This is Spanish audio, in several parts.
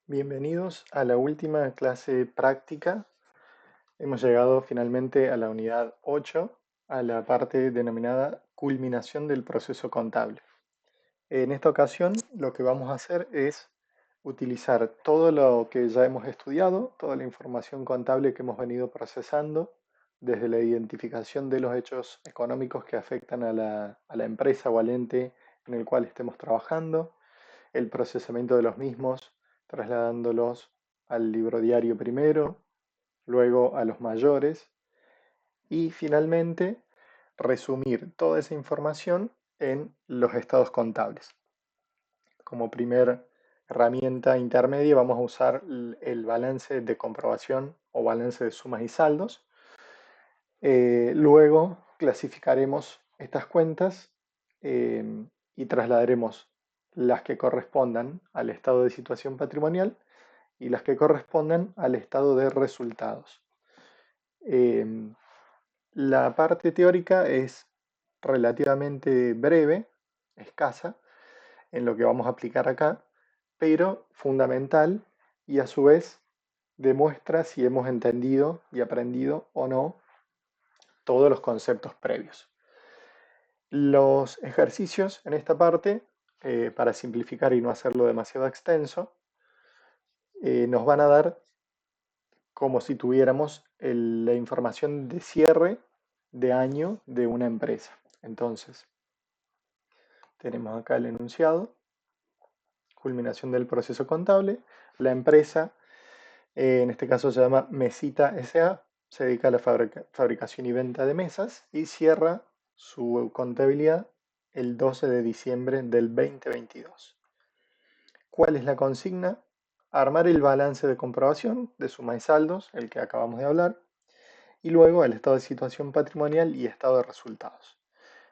Bienvenidos a la última clase práctica. Hemos llegado finalmente a la unidad 8, a la parte denominada culminación del proceso contable. En esta ocasión lo que vamos a hacer es utilizar todo lo que ya hemos estudiado, toda la información contable que hemos venido procesando, desde la identificación de los hechos económicos que afectan a la empresa o al ente en el cual estemos trabajando, el procesamiento de los mismos, trasladándolos al libro diario primero, luego a los mayores y finalmente resumir toda esa información en los estados contables. Como primer herramienta intermedia vamos a usar el balance de comprobación o balance de sumas y saldos. Luego clasificaremos estas cuentas y trasladaremos las que correspondan al estado de situación patrimonial y las que correspondan al estado de resultados. Eh, la parte teórica es relativamente breve, escasa, en lo que vamos a aplicar acá, pero fundamental y a su vez demuestra si hemos entendido y aprendido o no todos los conceptos previos. Los ejercicios en esta parte, para simplificar y no hacerlo demasiado extenso, nos van a dar como si tuviéramos la información de cierre de año de una empresa. Entonces, tenemos acá el enunciado, culminación del proceso contable. La empresa, en este caso se llama Mesita S.A., se dedica a la fabricación y venta de mesas y cierra su contabilidad el 12 de diciembre del 2022. ¿Cuál es la consigna? Armar el balance de comprobación de suma y saldos, el que acabamos de hablar, y luego el estado de situación patrimonial y estado de resultados.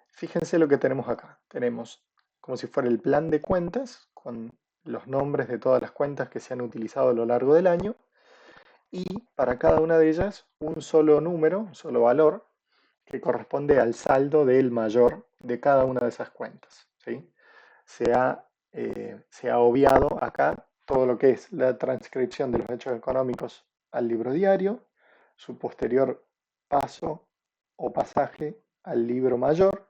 Fíjense lo que tenemos acá. Tenemos como si fuera el plan de cuentas con los nombres de todas las cuentas que se han utilizado a lo largo del año y para cada una de ellas un solo número, un solo valor que corresponde al saldo del mayor de cada una de esas cuentas, ¿sí? Se ha obviado acá todo lo que es la transcripción de los hechos económicos al libro diario, su posterior paso o pasaje al libro mayor,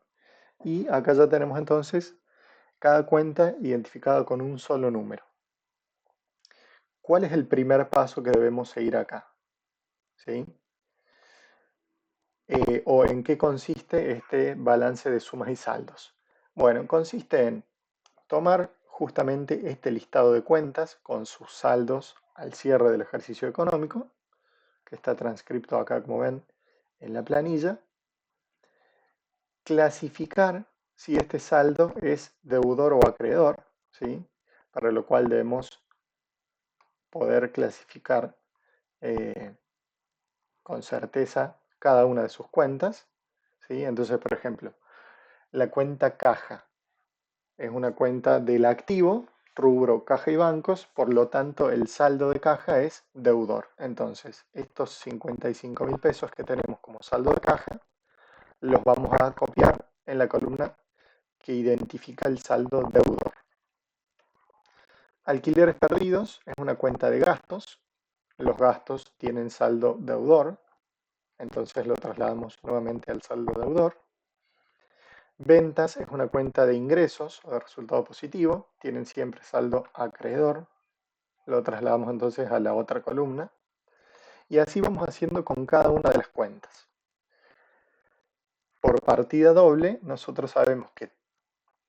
y acá ya tenemos entonces cada cuenta identificada con un solo número. ¿Cuál es el primer paso que debemos seguir acá? ¿Sí? ¿O en qué consiste este balance de sumas y saldos? Bueno, consiste en tomar justamente este listado de cuentas con sus saldos al cierre del ejercicio económico, que está transcrito acá, como ven, en la planilla, clasificar si este saldo es deudor o acreedor, ¿sí? Para lo cual debemos poder clasificar eh, con certeza cada una de sus cuentas, ¿sí? Entonces, por ejemplo, la cuenta caja es una cuenta del activo, rubro caja y bancos, por lo tanto el saldo de caja es deudor. Entonces, estos 55.000 pesos que tenemos como saldo de caja, los vamos a copiar en la columna que identifica el saldo deudor. Alquileres perdidos es una cuenta de gastos. Los gastos tienen saldo deudor, entonces lo trasladamos nuevamente al saldo deudor. Ventas es una cuenta de ingresos o de resultado positivo, tienen siempre saldo acreedor, lo trasladamos entonces a la otra columna. Y así vamos haciendo con cada una de las cuentas. Por partida doble, nosotros sabemos que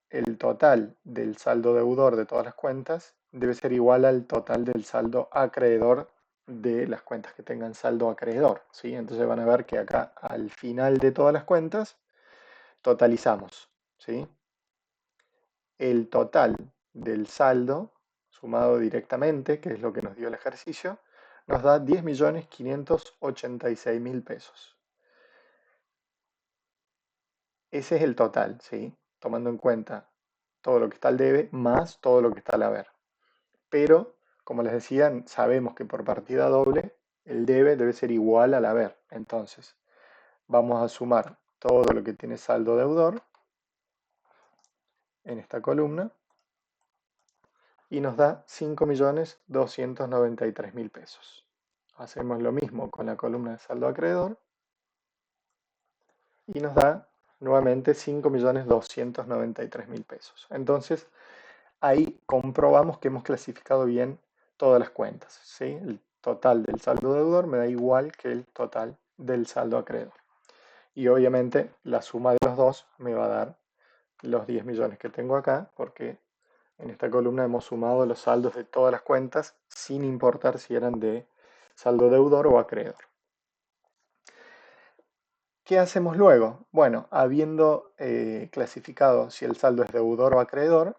el total del saldo deudor de todas las cuentas debe ser igual al total del saldo acreedor de las cuentas que tengan saldo acreedor, ¿sí? Entonces van a ver que acá al final de todas las cuentas totalizamos, ¿sí? El total del saldo sumado directamente, que es lo que nos dio el ejercicio, nos da 10.586.000 pesos. Ese es el total, ¿sí? Tomando en cuenta todo lo que está al debe más todo lo que está al haber. Pero, como les decía, sabemos que por partida doble el debe ser igual al haber. Entonces, vamos a sumar todo lo que tiene saldo deudor en esta columna y nos da 5.293.000 pesos. Hacemos lo mismo con la columna de saldo acreedor y nos da nuevamente 5.293.000 pesos. Entonces, ahí comprobamos que hemos clasificado bien todas las cuentas, ¿sí? El total del saldo deudor me da igual que el total del saldo acreedor. Y obviamente la suma de los dos me va a dar los 10 millones que tengo acá, porque en esta columna hemos sumado los saldos de todas las cuentas sin importar si eran de saldo deudor o acreedor. ¿Qué hacemos luego? Bueno, habiendo clasificado si el saldo es deudor o acreedor,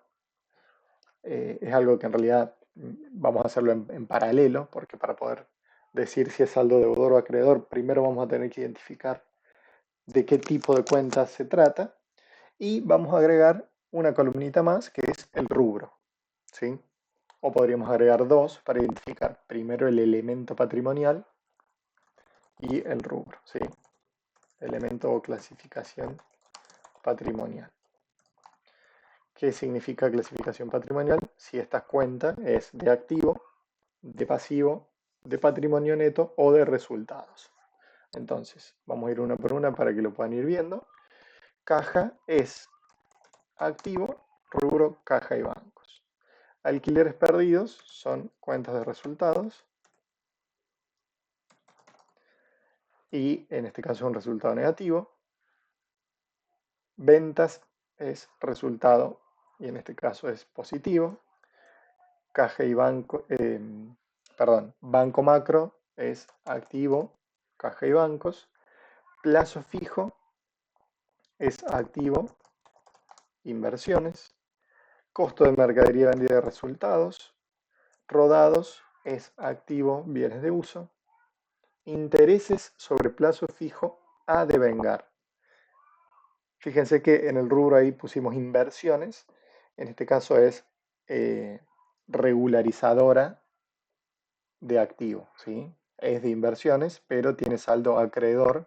es algo que en realidad vamos a hacerlo en paralelo, porque para poder decir si es saldo deudor o acreedor, primero vamos a tener que identificar de qué tipo de cuentas se trata y vamos a agregar una columnita más que es el rubro, ¿sí? O podríamos agregar dos para identificar primero el elemento patrimonial y el rubro, ¿sí? Elemento o clasificación patrimonial. ¿Qué significa clasificación patrimonial? Si esta cuenta es de activo, de pasivo, de patrimonio neto o de resultados. Entonces, vamos a ir una por una para que lo puedan ir viendo. Caja es activo, rubro, caja y bancos. Alquileres perdidos son cuentas de resultados. Y en este caso es un resultado negativo. Ventas es resultado y en este caso es positivo. Caja y banco, banco macro es activo, caja y bancos. Plazo fijo es activo, inversiones. Costo de mercadería vendida de resultados. Rodados es activo, bienes de uso. Intereses sobre plazo fijo a devengar. Fíjense que en el rubro ahí pusimos inversiones. En este caso es regularizadora de activo, ¿sí? Es de inversiones, pero tiene saldo acreedor,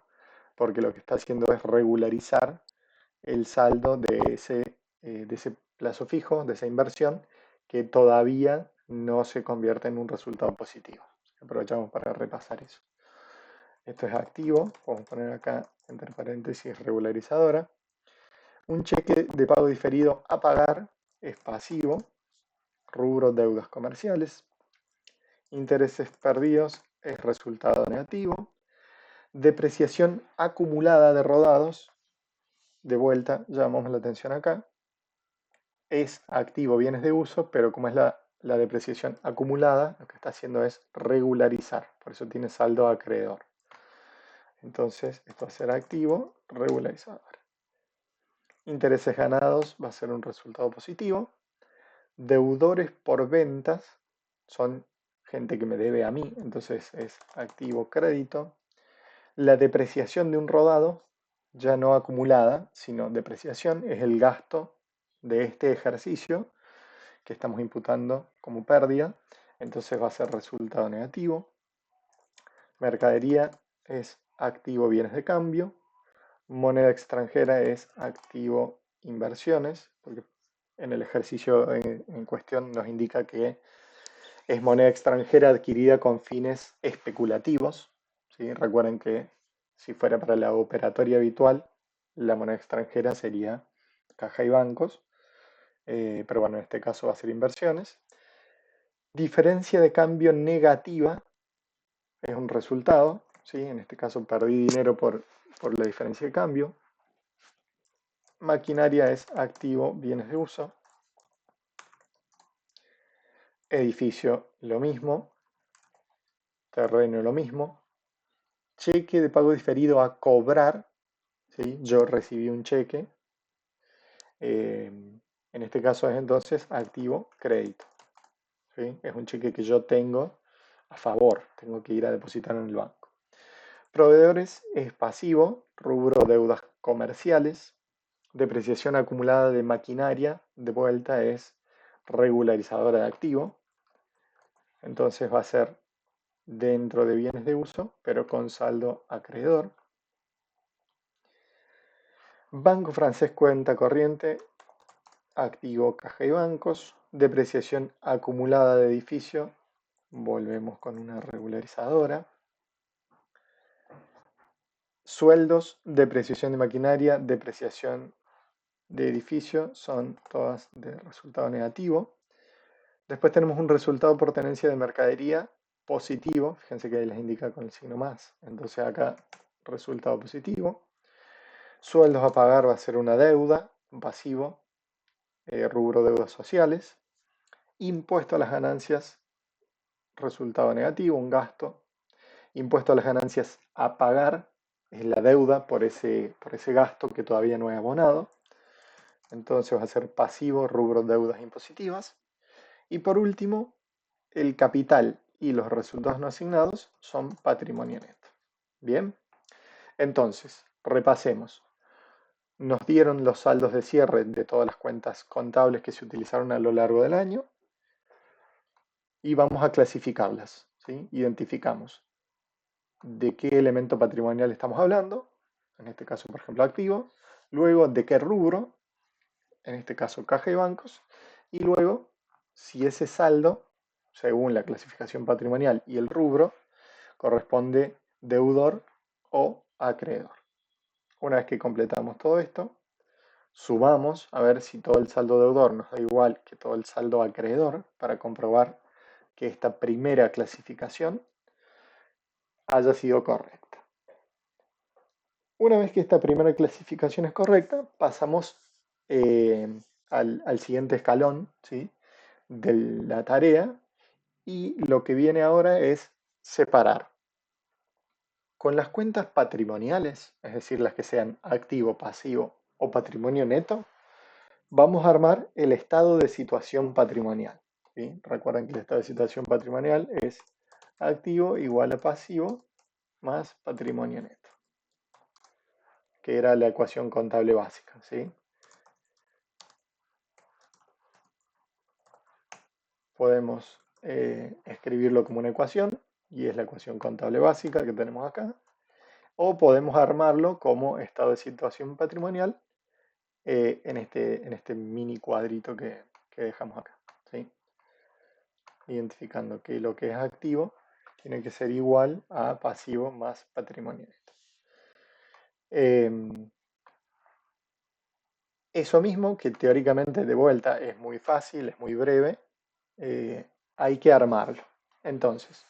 porque lo que está haciendo es regularizar el saldo de ese plazo fijo, de esa inversión, que todavía no se convierte en un resultado positivo. Aprovechamos para repasar eso. Esto es activo, vamos a poner acá entre paréntesis regularizadora. Un cheque de pago diferido a pagar es pasivo, rubro deudas comerciales. Intereses perdidos es resultado negativo. Depreciación acumulada de rodados, de vuelta, llamamos la atención acá, es activo bienes de uso, pero como es la depreciación acumulada, lo que está haciendo es regularizar, por eso tiene saldo acreedor. Entonces, esto va a ser activo, regularizador. Intereses ganados va a ser un resultado positivo. Deudores por ventas son gente que me debe a mí, entonces es activo crédito. La depreciación de un rodado, ya no acumulada, sino depreciación, es el gasto de este ejercicio que estamos imputando como pérdida, entonces va a ser resultado negativo. Mercadería es activo bienes de cambio. Moneda extranjera es activo inversiones, porque en el ejercicio en cuestión nos indica que es moneda extranjera adquirida con fines especulativos, ¿sí? Recuerden que si fuera para la operatoria habitual, la moneda extranjera sería caja y bancos, pero bueno, en este caso va a ser inversiones. Diferencia de cambio negativa es un resultado, ¿sí? En este caso perdí dinero por la diferencia de cambio. Maquinaria es activo, bienes de uso. Edificio, lo mismo. Terreno, lo mismo. Cheque de pago diferido a cobrar, ¿sí? Yo recibí un cheque. En este caso es entonces activo, crédito, ¿sí? Es un cheque que yo tengo a favor, tengo que ir a depositar en el banco. Proveedores es pasivo, rubro deudas comerciales. Depreciación acumulada de maquinaria, de vuelta es regularizadora de activo. Entonces va a ser dentro de bienes de uso, pero con saldo acreedor. Banco francés cuenta corriente, activo caja y bancos. depreciación acumulada de edificio, volvemos con una regularizadora. Sueldos, depreciación de maquinaria, depreciación de edificio, son todas de resultado negativo. Después tenemos un resultado por tenencia de mercadería positivo, fíjense que ahí les indica con el signo más, entonces acá resultado positivo. Sueldos a pagar va a ser una deuda, un pasivo, rubro deudas sociales. Impuesto a las ganancias, resultado negativo, un gasto. Impuesto a las ganancias a pagar es la deuda por ese gasto que todavía no es abonado. Entonces va a ser pasivo, rubro deudas impositivas. Y por último, el capital y los resultados no asignados son patrimonio neto. Bien, entonces, repasemos. Nos dieron los saldos de cierre de todas las cuentas contables que se utilizaron a lo largo del año y vamos a clasificarlas, ¿sí? Identificamos de qué elemento patrimonial estamos hablando, en este caso, por ejemplo, activo, luego de qué rubro, en este caso caja y bancos, y luego si ese saldo, según la clasificación patrimonial y el rubro, corresponde deudor o acreedor. Una vez que completamos todo esto, sumamos a ver si todo el saldo deudor nos da igual que todo el saldo acreedor para comprobar que esta primera clasificación haya sido correcta. Una vez que esta primera clasificación es correcta, pasamos al siguiente escalón, ¿sí?, de la tarea, y lo que viene ahora es separar. Con las cuentas patrimoniales, es decir, las que sean activo, pasivo o patrimonio neto, vamos a armar el estado de situación patrimonial, ¿sí? Recuerden que el estado de situación patrimonial es activo igual a pasivo más patrimonio neto, que era la ecuación contable básica, ¿sí? Podemos escribirlo como una ecuación, y es la ecuación contable básica que tenemos acá, o podemos armarlo como estado de situación patrimonial en este mini cuadrito que dejamos acá, ¿sí? Identificando que lo que es activo tiene que ser igual a pasivo más patrimonio neto. Eso mismo, que teóricamente de vuelta es muy fácil, es muy breve, hay que armarlo. Entonces,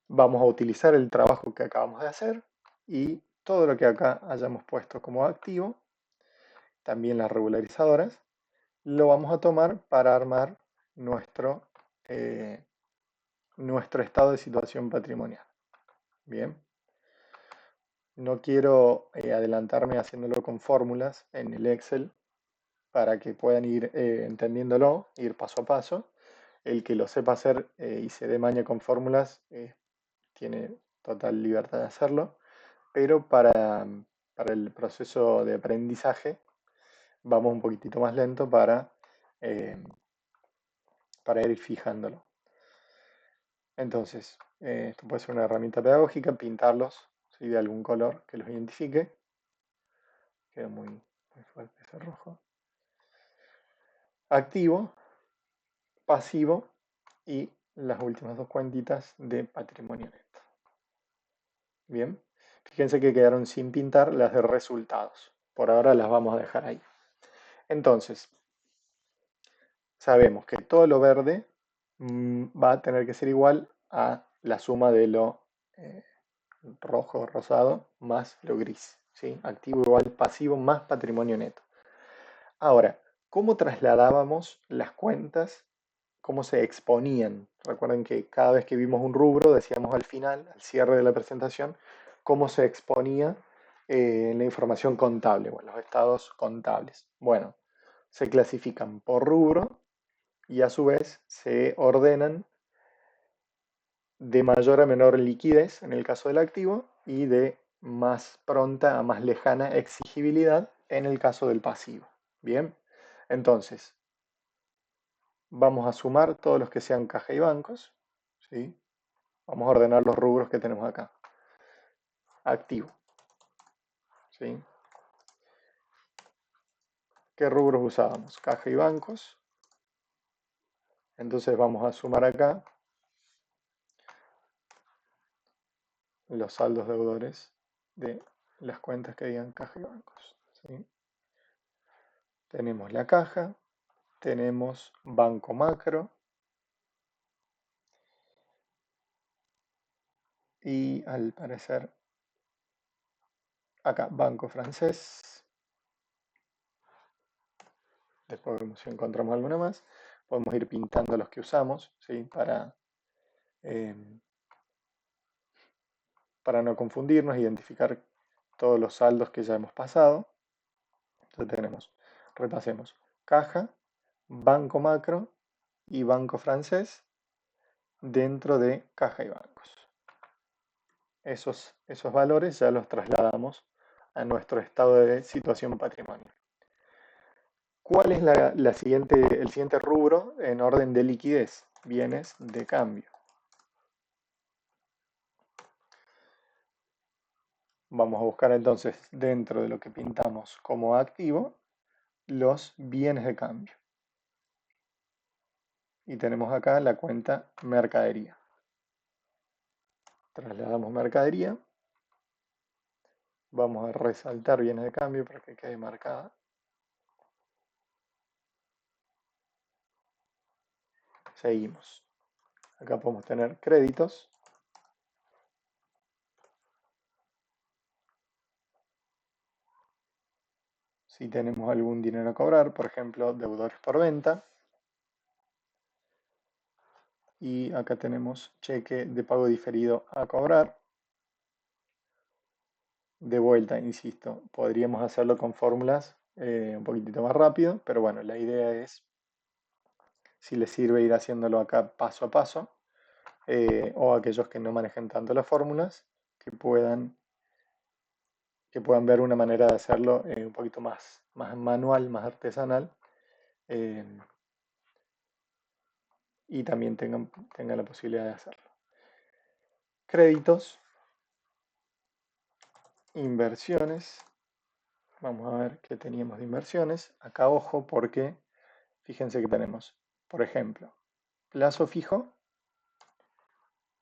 vamos a utilizar el trabajo que acabamos de hacer y todo lo que acá hayamos puesto como activo, también las regularizadoras, lo vamos a tomar para armar nuestro, nuestro estado de situación patrimonial. Bien. No quiero adelantarme haciéndolo con fórmulas en el Excel para que puedan ir entendiéndolo, ir paso a paso. El que lo sepa hacer y se dé maña con fórmulas tiene total libertad de hacerlo, pero para el proceso de aprendizaje vamos un poquitito más lento eh, para ir fijándolo. Entonces, esto puede ser una herramienta pedagógica, pintarlos, ¿sí?, de algún color que los identifique. Queda muy fuerte ese rojo. Activo, pasivo y las últimas dos cuentitas de patrimonio neto. Bien, fíjense que quedaron sin pintar las de resultados. Por ahora las vamos a dejar ahí. Entonces, sabemos que todo lo verde va a tener que ser igual a la suma de lo rojo, rosado, más lo gris, ¿sí? Activo igual pasivo más patrimonio neto. Ahora, ¿cómo trasladábamos las cuentas? ¿Cómo se exponían? Recuerden que cada vez que vimos un rubro, decíamos al final, al cierre de la presentación, cómo se exponía la información contable, o en los estados contables. Bueno, se clasifican por rubro y a su vez se ordenan de mayor a menor liquidez en el caso del activo y de más pronta a más lejana exigibilidad en el caso del pasivo. Bien, entonces vamos a sumar todos los que sean caja y bancos, ¿sí? Vamos a ordenar los rubros que tenemos acá. Activo, ¿sí? ¿Qué rubros usábamos? Caja y bancos. Entonces vamos a sumar acá los saldos deudores de las cuentas que digan caja y bancos, ¿sí? Tenemos la caja, tenemos banco macro y al parecer acá banco francés. Después vemos si encontramos alguna más. Podemos ir pintando los que usamos, ¿sí? Eh, para no confundirnos, identificar todos los saldos que ya hemos pasado. Entonces tenemos, repasemos, caja, banco macro y banco francés dentro de caja y bancos. Esos valores ya los trasladamos a nuestro estado de situación patrimonial. ¿Cuál es el siguiente rubro en orden de liquidez? Bienes de cambio. Vamos a buscar entonces dentro de lo que pintamos como activo los bienes de cambio. Y tenemos acá la cuenta mercadería. Trasladamos mercadería. Vamos a resaltar bienes de cambio para que quede marcada. Seguimos. Acá podemos tener créditos. Si tenemos algún dinero a cobrar, por ejemplo, deudores por venta. Y acá tenemos cheque de pago diferido a cobrar. De vuelta, insisto, podríamos hacerlo con fórmulas un poquitito más rápido, pero bueno, la idea es, si les sirve, ir haciéndolo acá paso a paso, o aquellos que no manejen tanto las fórmulas, que puedan ver una manera de hacerlo un poquito más manual, más artesanal, eh, y también tengan la posibilidad de hacerlo. Créditos, inversiones. Vamos a ver qué teníamos de inversiones. Acá ojo porque fíjense que tenemos, por ejemplo, plazo fijo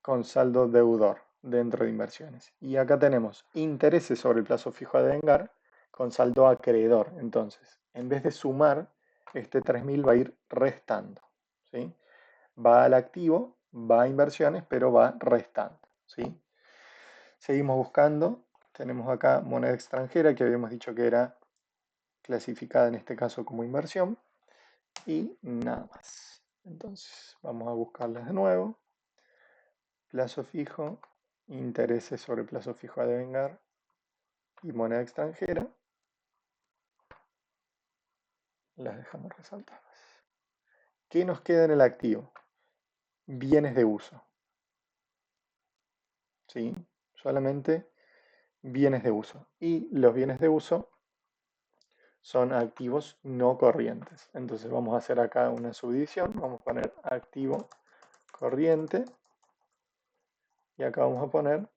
con saldo deudor dentro de inversiones. Y acá tenemos intereses sobre el plazo fijo a devengar con saldo acreedor. Entonces, en vez de sumar, este 3.000 va a ir restando, ¿sí? Va al activo, va a inversiones, pero va restando, ¿sí? Seguimos buscando. Tenemos acá moneda extranjera, que habíamos dicho que era clasificada en este caso como inversión. Y nada más. Entonces, vamos a buscarlas de nuevo. Plazo fijo, intereses sobre plazo fijo a devengar y moneda extranjera. Las dejamos resaltadas. ¿Qué nos queda en el activo? Bienes de uso. ¿Sí? Solamente bienes de uso. Y los bienes de uso son activos no corrientes. Entonces vamos a hacer acá una subdivisión. Vamos a poner activo corriente. Y acá vamos a poner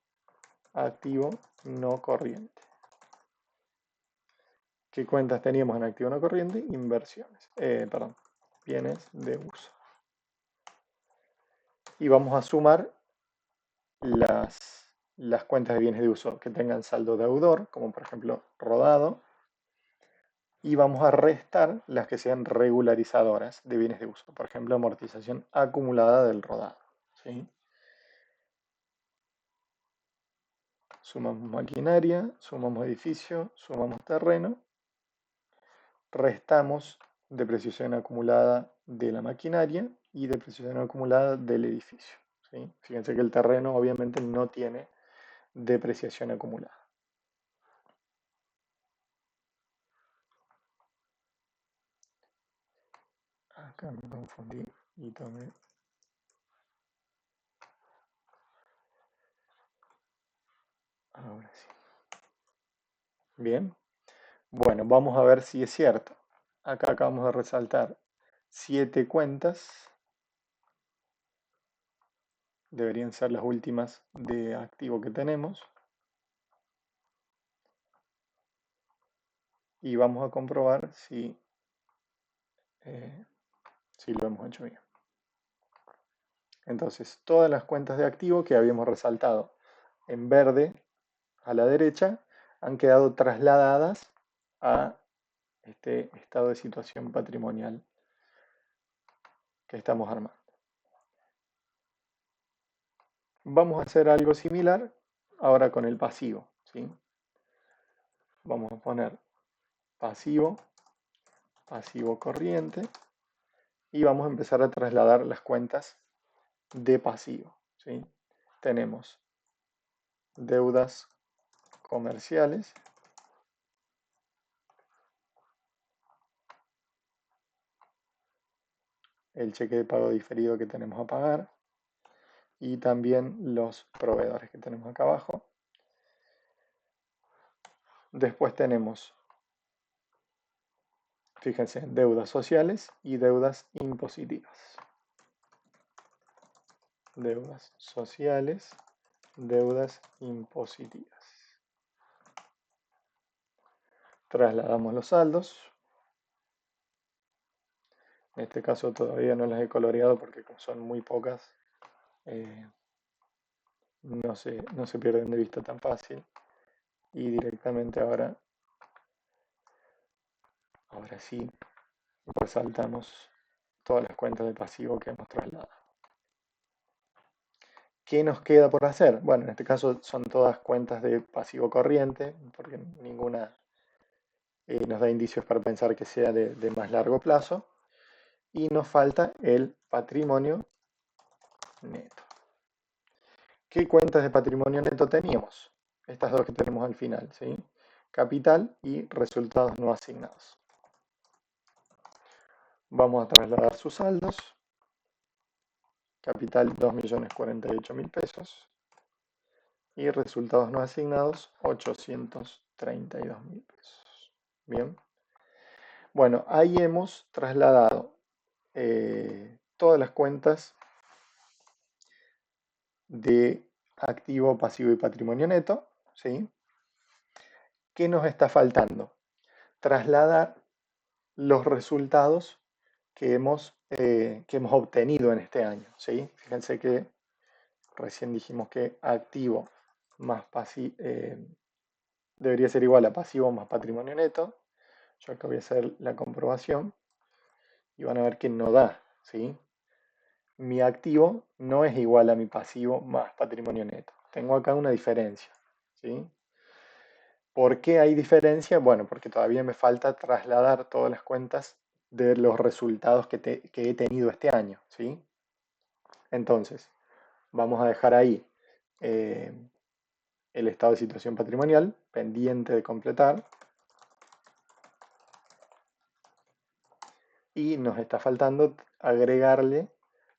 activo no corriente. ¿Qué cuentas teníamos en activo no corriente? Inversiones. Perdón, bienes de uso. Y vamos a sumar las cuentas de bienes de uso que tengan saldo deudor, como por ejemplo rodado, y vamos a restar las que sean regularizadoras de bienes de uso, por ejemplo amortización acumulada del rodado, ¿sí? Sumamos maquinaria, sumamos edificio, sumamos terreno, restamos depreciación acumulada de la maquinaria y depreciación acumulada del edificio, ¿sí? Fíjense que el terreno obviamente no tiene depreciación acumulada. Acá me confundí y tomé. Ahora sí. Bien. Bueno, vamos a ver si es cierto. Acá acabamos de resaltar 7 cuentas. Deberían ser las últimas de activo que tenemos. Y vamos a comprobar si lo hemos hecho bien. Entonces, todas las cuentas de activo que habíamos resaltado en verde a la derecha han quedado trasladadas a este estado de situación patrimonial que estamos armando. Vamos a hacer algo similar ahora con el pasivo, ¿sí? Vamos a poner pasivo, pasivo corriente, y vamos a empezar a trasladar las cuentas de pasivo, ¿sí? Tenemos deudas comerciales, el cheque de pago diferido que tenemos a pagar y también los proveedores que tenemos acá abajo. Después tenemos, fíjense, deudas sociales y deudas impositivas. Deudas sociales, deudas impositivas. Trasladamos los saldos. En este caso todavía no las he coloreado porque como son muy pocas, no se pierden de vista tan fácil. Y directamente ahora sí, resaltamos todas las cuentas de pasivo que hemos trasladado. ¿Qué nos queda por hacer? Bueno, en este caso son todas cuentas de pasivo corriente, porque ninguna nos da indicios para pensar que sea de más largo plazo. Y nos falta el patrimonio neto. ¿Qué cuentas de patrimonio neto teníamos? Estas dos que tenemos al final, ¿sí? Capital y resultados no asignados. Vamos a trasladar sus saldos. Capital 2.048.000 pesos. Y resultados no asignados 832.000 pesos. Bien. Bueno, ahí hemos trasladado todas las cuentas de activo, pasivo y patrimonio neto, ¿sí? ¿Qué nos está faltando? Trasladar los resultados que hemos obtenido en este año, ¿sí? Fíjense que recién dijimos que activo más pasivo debería ser igual a pasivo más patrimonio neto. Yo acá voy a hacer la comprobación y van a ver que no da, ¿sí? Mi activo no es igual a mi pasivo más patrimonio neto. Tengo acá una diferencia, ¿sí? ¿Por qué hay diferencia? Bueno, porque todavía me falta trasladar todas las cuentas de los resultados que he tenido este año, ¿sí? Entonces, vamos a dejar ahí eh, el estado de situación patrimonial pendiente de completar. Y nos está faltando agregarle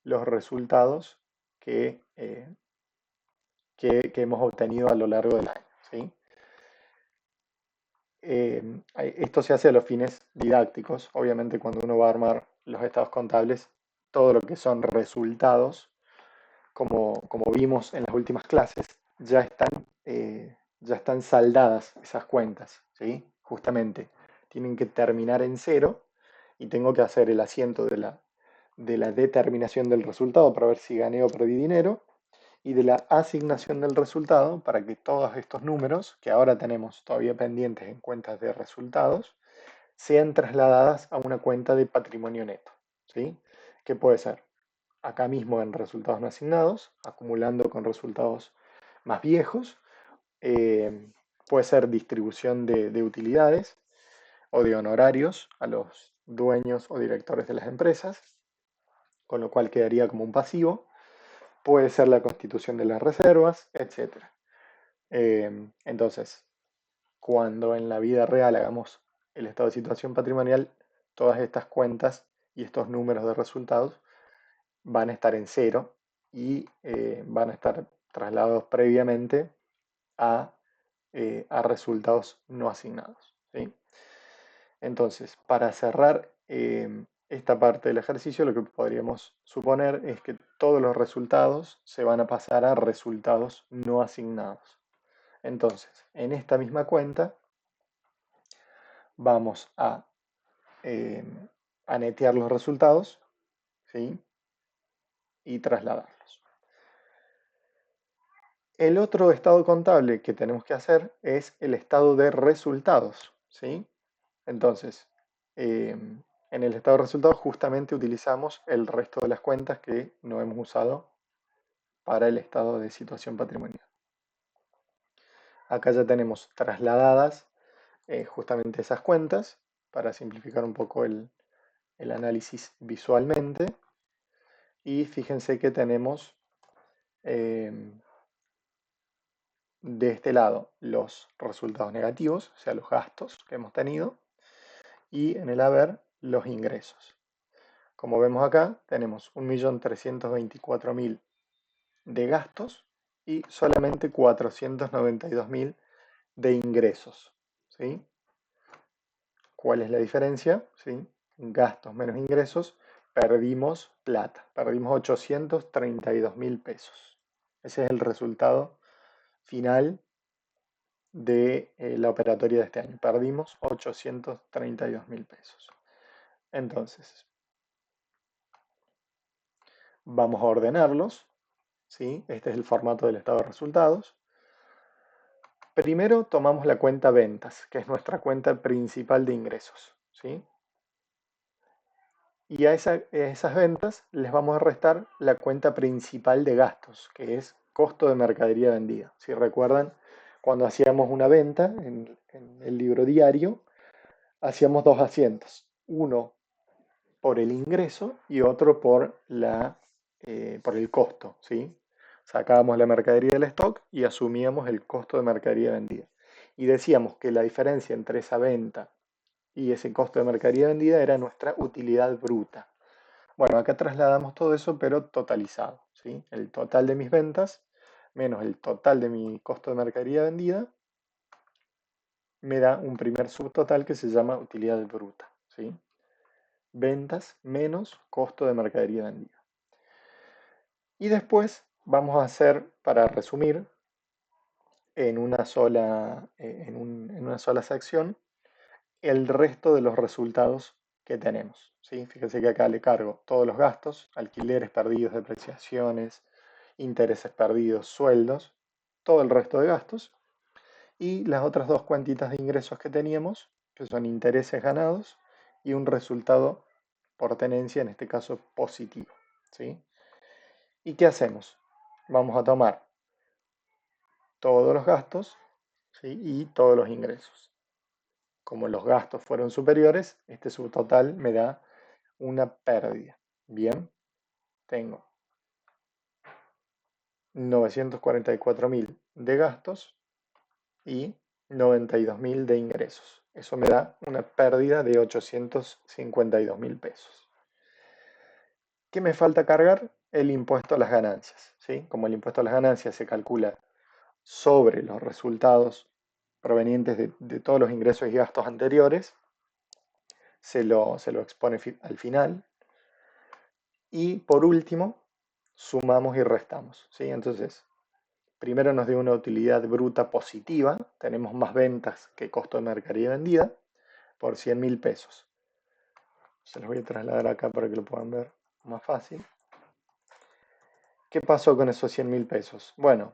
los resultados que hemos obtenido a lo largo del año, ¿sí? Esto se hace a los fines didácticos. Obviamente cuando uno va a armar los estados contables, todo lo que son resultados, como vimos en las últimas clases, ya están saldadas esas cuentas, ¿sí? Justamente tienen que terminar en cero y tengo que hacer el asiento de la determinación del resultado para ver si gané o perdí dinero y de la asignación del resultado para que todos estos números que ahora tenemos todavía pendientes en cuentas de resultados sean trasladadas a una cuenta de patrimonio neto, ¿sí? Que puede ser acá mismo en resultados no asignados, acumulando con resultados más viejos, puede ser distribución de utilidades o de honorarios a los dueños o directores de las empresas, con lo cual quedaría como un pasivo, puede ser la constitución de las reservas, etc. Entonces, cuando en la vida real hagamos el estado de situación patrimonial, todas estas cuentas y estos números de resultados van a estar en cero y van a estar trasladados previamente a resultados no asignados, ¿sí? Entonces, para cerrar esta parte del ejercicio, lo que podríamos suponer es que todos los resultados se van a pasar a resultados no asignados. Entonces, en esta misma cuenta vamos a netear los resultados, ¿sí? Y trasladarlos. El otro estado contable que tenemos que hacer es el estado de resultados, ¿sí? Entonces, en el estado de resultados justamente utilizamos el resto de las cuentas que no hemos usado para el estado de situación patrimonial. Acá ya tenemos trasladadas justamente esas cuentas para simplificar un poco el análisis visualmente. Y fíjense que tenemos eh, de este lado los resultados negativos, o sea, los gastos que hemos tenido, y en el haber los ingresos. Como vemos acá, tenemos 1.324.000 de gastos y solamente 492.000 de ingresos, ¿sí? ¿Cuál es la diferencia? ¿Sí? Gastos menos ingresos, perdimos plata, perdimos 832.000 pesos. Ese es el resultado final de la operatoria de este año. Perdimos 832.000 pesos. Entonces, vamos a ordenarlos, ¿sí? Este es el formato del estado de resultados. Primero tomamos la cuenta ventas, que es nuestra cuenta principal de ingresos, ¿sí? Y a esas ventas les vamos a restar la cuenta principal de gastos, que es costo de mercadería vendida. Si recuerdan, cuando hacíamos una venta en el libro diario, hacíamos dos asientos, uno por el ingreso y otro por el costo, ¿sí? Sacábamos la mercadería del stock y asumíamos el costo de mercadería vendida. Y decíamos que la diferencia entre esa venta y ese costo de mercadería vendida era nuestra utilidad bruta. Bueno, acá trasladamos todo eso, pero totalizado, ¿sí? El total de mis ventas menos el total de mi costo de mercadería vendida me da un primer subtotal que se llama utilidad bruta, ¿sí? Ventas menos costo de mercadería vendida. Y después vamos a hacer, para resumir, en una sola sección, el resto de los resultados que tenemos, ¿sí? Fíjense que acá le cargo todos los gastos, alquileres perdidos, depreciaciones, intereses perdidos, sueldos, todo el resto de gastos, y las otras dos cuentitas de ingresos que teníamos, que son intereses ganados y un resultado por tenencia, en este caso positivo, ¿sí? ¿Y qué hacemos? Vamos a tomar todos los gastos, ¿sí? Y todos los ingresos. Como los gastos fueron superiores, este subtotal me da una pérdida. Bien, tengo 944.000 de gastos y 92.000 de ingresos. Eso me da una pérdida de 852.000 pesos. ¿Qué me falta cargar? El impuesto a las ganancias, ¿sí? Como el impuesto a las ganancias se calcula sobre los resultados provenientes de todos los ingresos y gastos anteriores, se lo expone al final. Y por último, sumamos y restamos, ¿sí? Entonces, primero nos dio una utilidad bruta positiva, tenemos más ventas que costo de mercadería vendida, por 100.000 pesos. Se los voy a trasladar acá para que lo puedan ver más fácil. ¿Qué pasó con esos 100.000 pesos? Bueno,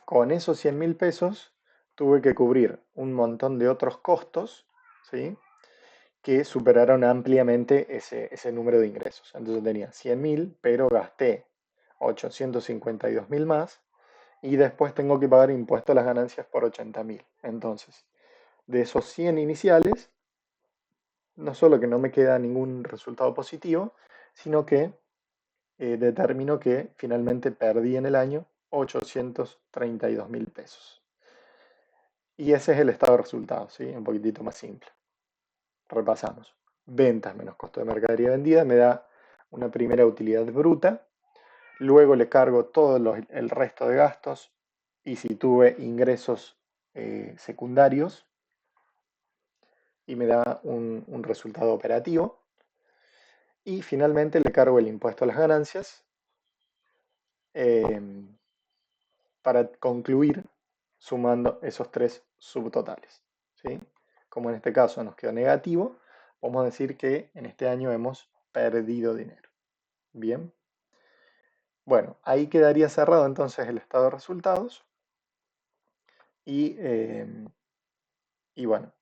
con esos 100.000 pesos tuve que cubrir un montón de otros costos, ¿sí? Que superaron ampliamente ese número de ingresos. Entonces tenía 100.000, pero gasté 852.000 más y después tengo que pagar impuesto a las ganancias por 80.000. Entonces, de esos 100 iniciales, no solo que no me queda ningún resultado positivo, sino que determino que finalmente perdí en el año 832.000 pesos. Y ese es el estado de resultados, ¿sí? Un poquitito más simple. Repasamos. Ventas menos costo de mercadería vendida me da una primera utilidad bruta. Luego le cargo todo el resto de gastos y si tuve ingresos secundarios y me da un resultado operativo. Y finalmente le cargo el impuesto a las ganancias eh, para concluir sumando esos tres subtotales, ¿sí? Como en este caso nos quedó negativo, vamos a decir que en este año hemos perdido dinero. Bien. Bueno, ahí quedaría cerrado entonces el estado de resultados y, y bueno,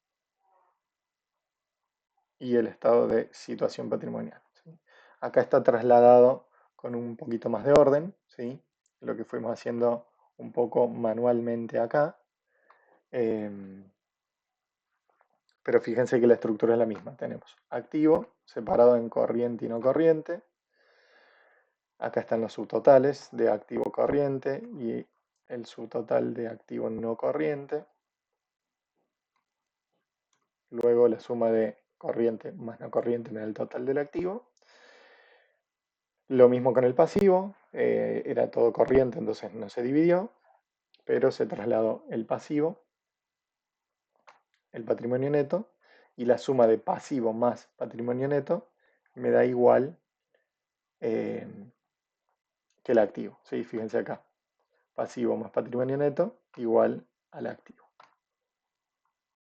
y el estado de situación patrimonial, ¿sí? Acá está trasladado con un poquito más de orden, ¿sí? Lo que fuimos haciendo un poco manualmente acá. Em, pero fíjense que la estructura es la misma. Tenemos activo separado en corriente y no corriente. Acá están los subtotales de activo corriente y el subtotal de activo no corriente. Luego la suma de corriente más no corriente me da el total del activo. Lo mismo con el pasivo, era todo corriente, entonces no se dividió, pero se trasladó el pasivo, el patrimonio neto, y la suma de pasivo más patrimonio neto me da igual eh, que el activo. ¿Sí? Fíjense acá, pasivo más patrimonio neto igual al activo.